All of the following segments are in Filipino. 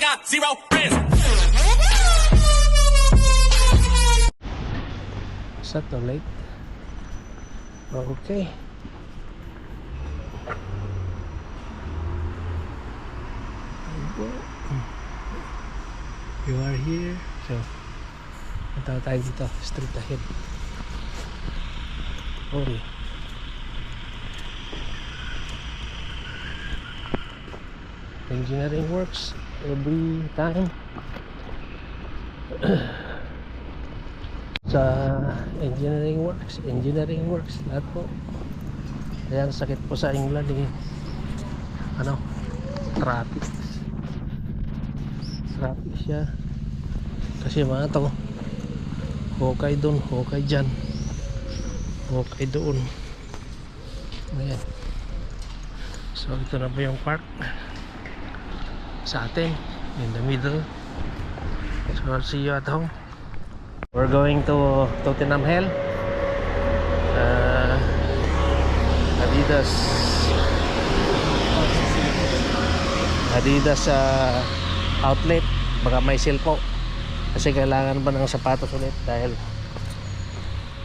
got zero friends. Is that too late? Okay. You are here. So, punta tayo dito. Straight ahead. Okay. Engineering works every time. Sa engineering works lahat po. Kaya ang sakit po sa England traffic siya kasi mga to hukay dun, hukay dyan, hukay doon. Ayan. So ito na po yung park sa atin in the middle. So I'll see you at home. We're going to Tottenham Hale. Adidas outlet. Baka may sale po kasi kailangan ba ng sapatos ulit dahil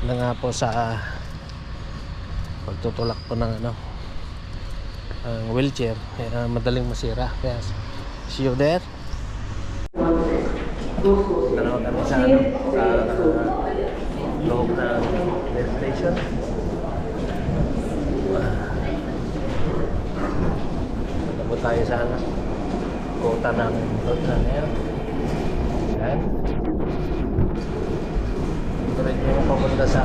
na nga po sa pagtutulak po ng ang wheelchair, madaling masira. Kaya see you there. Tanaw kami sa loob ng destination. Nabot tayo sa kota ng Tottenham. Yan. Ito rin yung papunta sa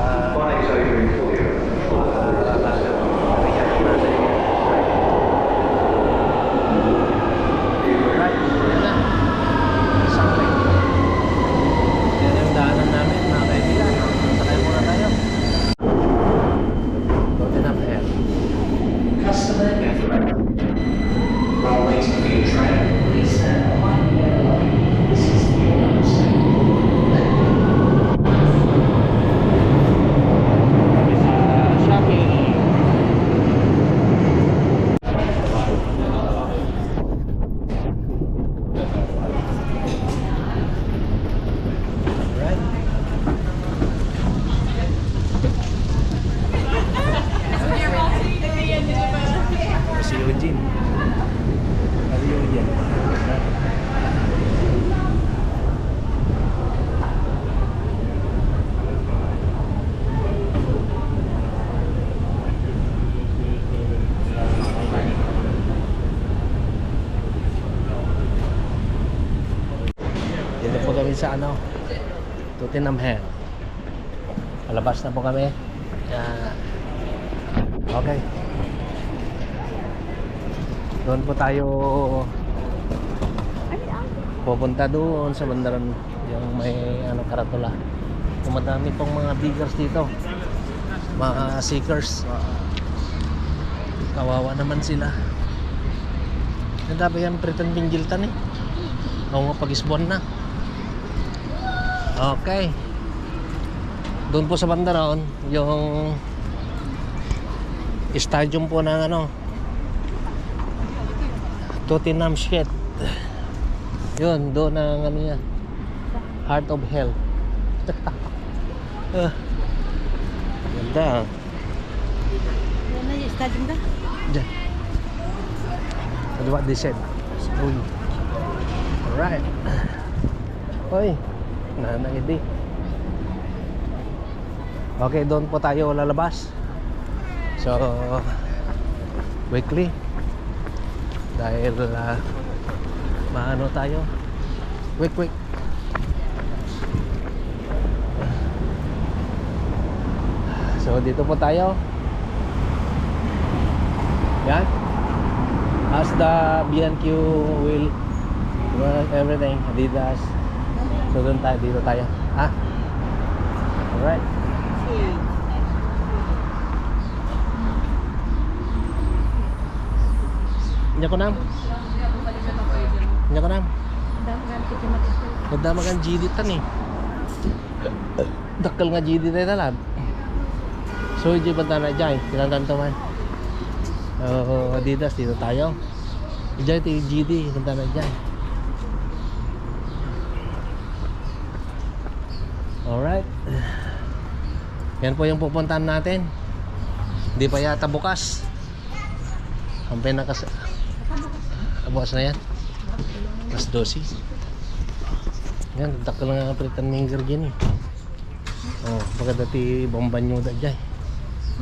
sa Tottenham Hale. Palabas na po kami. Okay. Doon po tayo pupunta doon sa bandaran yung may karatula. Madami pong mga diggers dito, mga seekers. Kawawa naman sila. Dapat yan pretend pinggiltan ako nga pag-isbuan na. Okay. Doon po sa bandaron yung stadium po ng Tottenham Shed. Yun, doon ang yan, Heart of Hell. Ganda. Yan na yung stadium da? Diyan. That's what they said. Alright. Oy, nanangidi. Okay, doon po tayo lalabas. So, weekly. Dahil maano tayo. Week. So, dito po tayo. Yan. As the B&Q will everything, Adidas. So, doon tayo, dito tayo. Alright. Nya ko nam. Magdamag ang GD tan Dakal nga GD tayo talab. So, hindi ba tayo na dyan? Kailangan man. Adidas, dito tayo. Dyan ito yung GD, punta na dyan. Alright. Yan po yung pupuntahan natin. Hindi pa yata bukas. Ang pinakas... bukas na yan. Mas 12. Yan, dakal nga pritan minger dyan eh. Oh, baka dati bombanyo da dyan.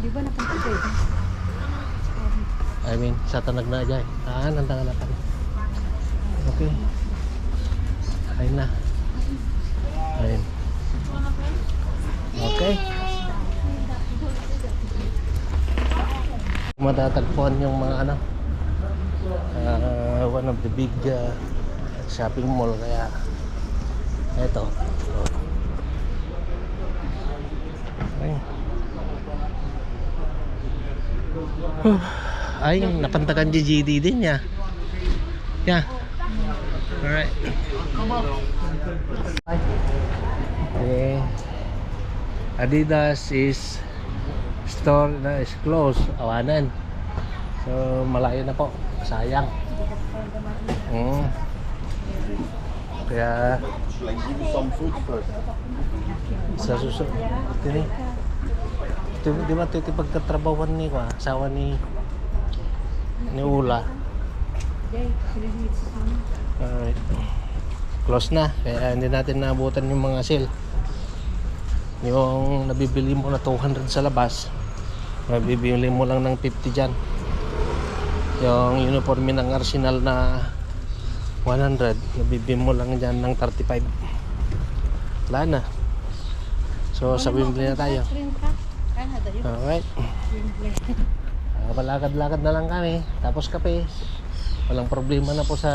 Di ba napunta kayo? I mean, sa tanag na dyan. Nandang na kami. Okay. Ayun na. Ayun. Okay. Matatagpuan yung mga ano, one of the big shopping mall, kaya eto. Okay. Ay, napantakan GGD din ya. Yeah. Alright. Okay. Adidas is store na is closed, awanan. So malayo na po, sayang. Kaya sa susunod tini di ba ito pagkatrabawan ni ko, asawa ni Ula. Alright. Close na, kaya hindi natin naabutan yung mga sale. Yung nabibili mo na 200 sa labas, nabibili mo lang ng 50 dyan. Yung uniforme ng Arsenal na 100, nabibili mo lang dyan ng 35. Wala na. So sa Wembley na tayo. Alright. Palakad-lakad na lang kami, tapos kape. Walang problema na po sa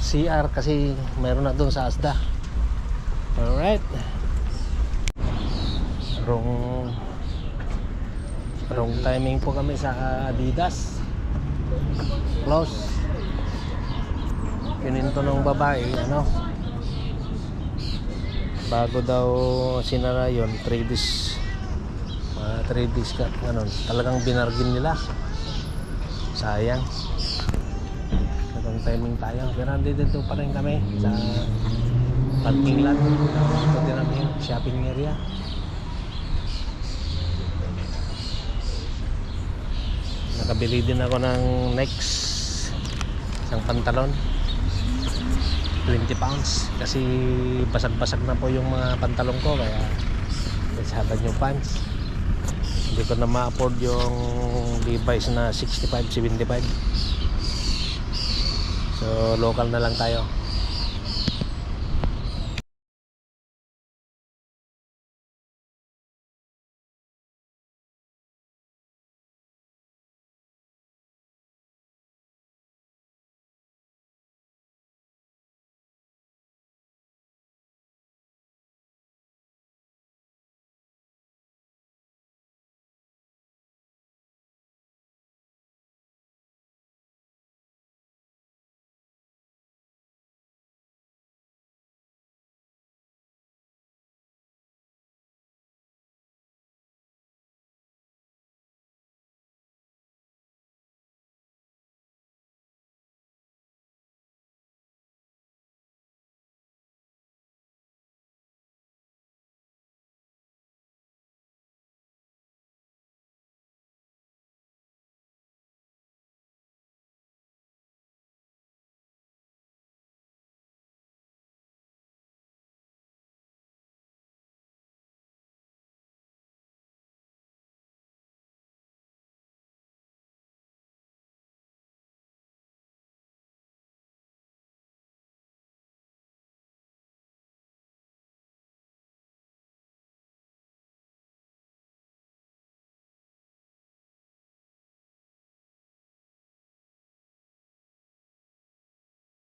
CR kasi mayroon na doon sa Asda. Alright. Wrong timing po kami sa Adidas. Close. Kininto ng babae, ano, bago daw sinara yun, 3 days. 3 days ka, ganun. Talagang binargin nila. Sayang. Wrong timing tayo. Pero dito pa rin kami sa parking lot. Tapos pati namin yung shopping area. Nakabili din ako ng next isang pantalon, 20 pounds kasi basag-basag na po yung mga pantalon ko, kaya let's have a new pants. Hindi ko na ma-afford yung Levi's na 65-75, so local na lang tayo.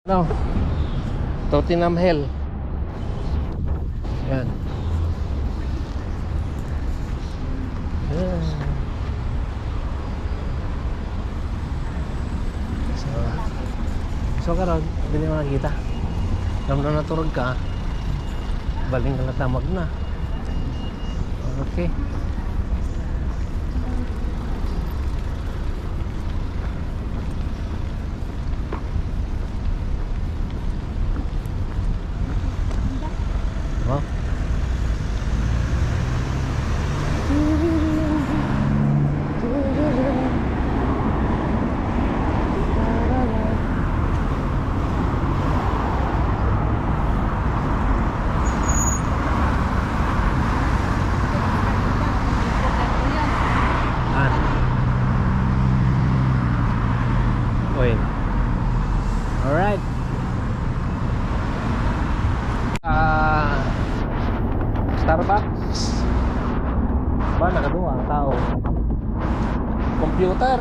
No, Tottenham Hell. Yan. Yan. So karon, dili makikita. Namno naturog ka. Baling ka natamag na. Okay. Alright. Starbucks. Ba, nakaduwa ang tao. Computer.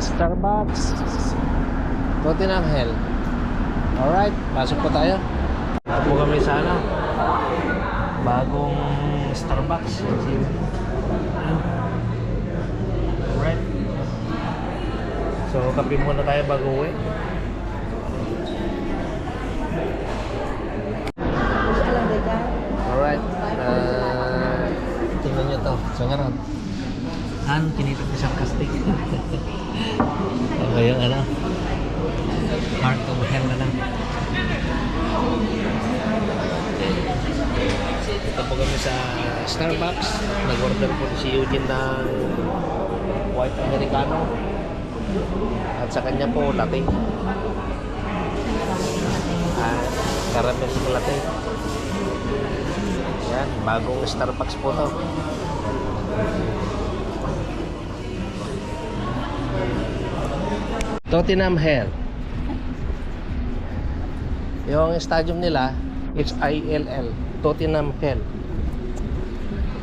Starbucks. Tottenham Hell. Alright, pasok po tayo. Ako kami sa ano, bagong Starbucks. Alright. So, kape muna tayo bago uwi. Alright. Tingnan nyo to. So, ngayon. Kinita ko sarcastic. Okay, yung ano, Heart of Hell na lang. Ito po kami sa Starbucks. Nag-order po si Eugene ng White Americano. At sa kanya po, latte. Caramel latte. Yan, bagong Starbucks po to. Tottenham Hell. Yung stadium nila, Hill. Tottenham Hell.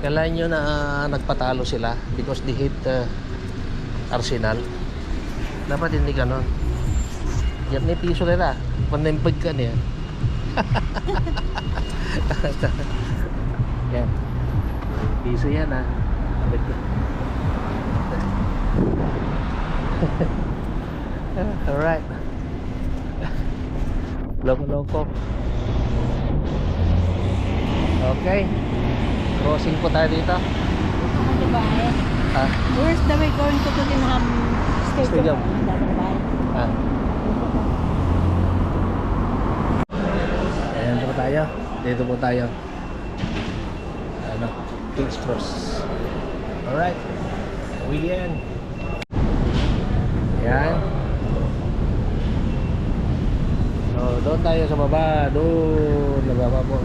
Kailan nyo na nagpatalo sila because they hate Arsenal. Dapat hindi ganon. Yan ni piso nila. Panimpag ka niya. Yan. Piso yan ha. Alright. Loko-loko. Okay. Crossing po tayo dito. Where's the way going to Tottenham Stadium? Ah. Ayan po tayo. Dito po tayo. Ano? King's Cross. Alright. William. Ayan. So, doon tayo sa baba. Doon. Nababa po.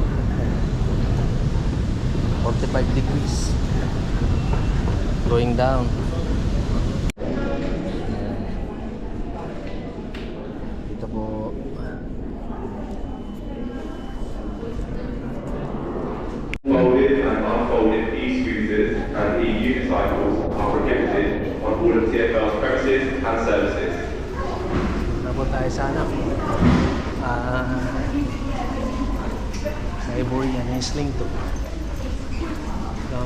45 degrees. Going down. Dito po. Folded and unfolded e-scooters and e-unicycles are prohibited on all of TfL's premises and services. Nabot tayo sana. Sa Ivory yan, yung sling to. So,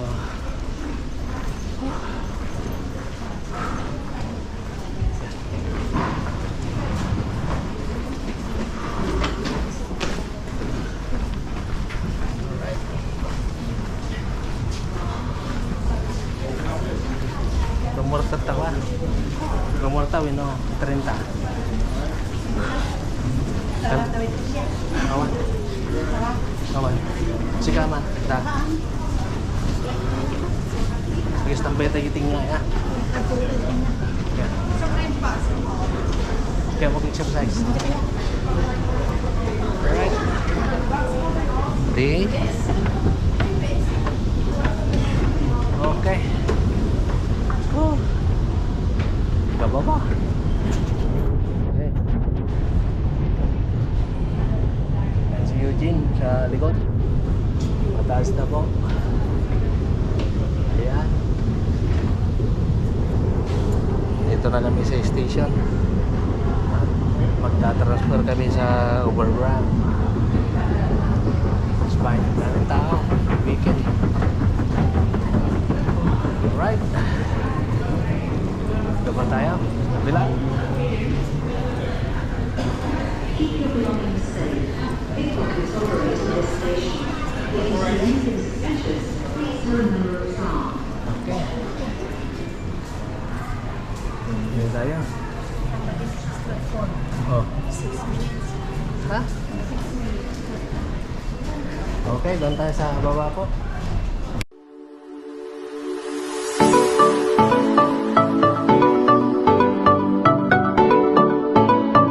Rumorta tawa. Rumorta wino 30. Awan. Awan. Sige man. Da. Sige tambay tayo tingnan ya. Okay. Okay, mag-exercise. Alright. Di. Okay. Oh. Bababa. Okay. Yan si Eugene sa likod. Mataas na po. Ayan. Dito na kami sa station. Magta-transfer kami sa overground. It's fine. Maraming tao. Weekend. Alright. Ito pa tayo. Kabila. Okay. Dito tayo. Oh. Ha? Okay, doon tayo sa baba po.